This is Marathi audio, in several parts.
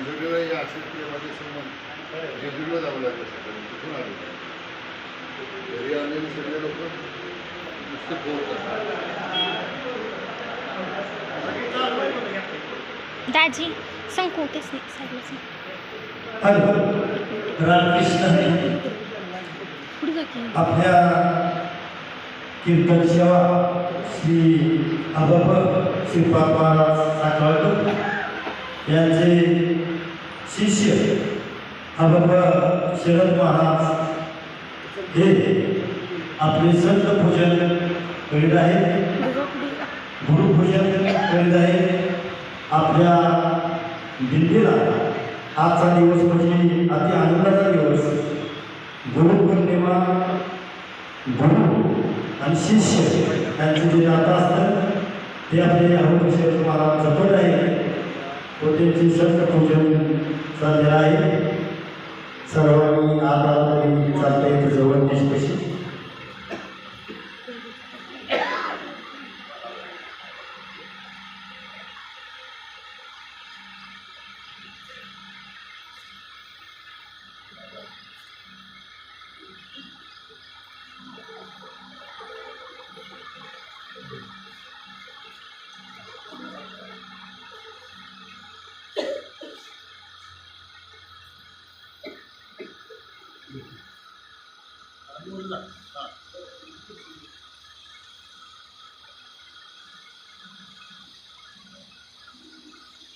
मंजुरीला या असेल प्रेमाचे संबंध जेजुरीला जावं लागलं सगळं कुठून आलं घरी आलेले सगळे लोक नुसते फोन करतात दाजी संकू तेच साईडला रामकृष्ण पुढे जा की आपल्या कीर्तन सेवा श्री अभप श्रीपाद महाराज साखळकर यांचे शिष्य अभप शरद महाराज हे आपले संत पूजन करीत आहेत, गुरुपूजन करीत आहेत. आपल्या दिल्लीला आजचा दिवस म्हणजे अति आनंदाचा दिवस. गुरुपौर्णिमा गुरु आणि शिष्य यांचं जे नातं असतं ते आपले अभूषण मला जपत आहे व त्यांची संत पूजन चाललेलं आहे. सर्वांनी आता चालता येतं जवळ निष्पशी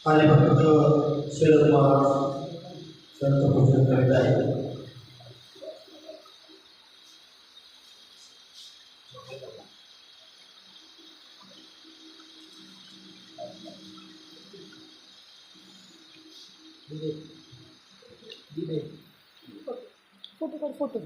आणि भक्त शरद महाराज संत पूजन करीत आहे. फोटो काढ फोटो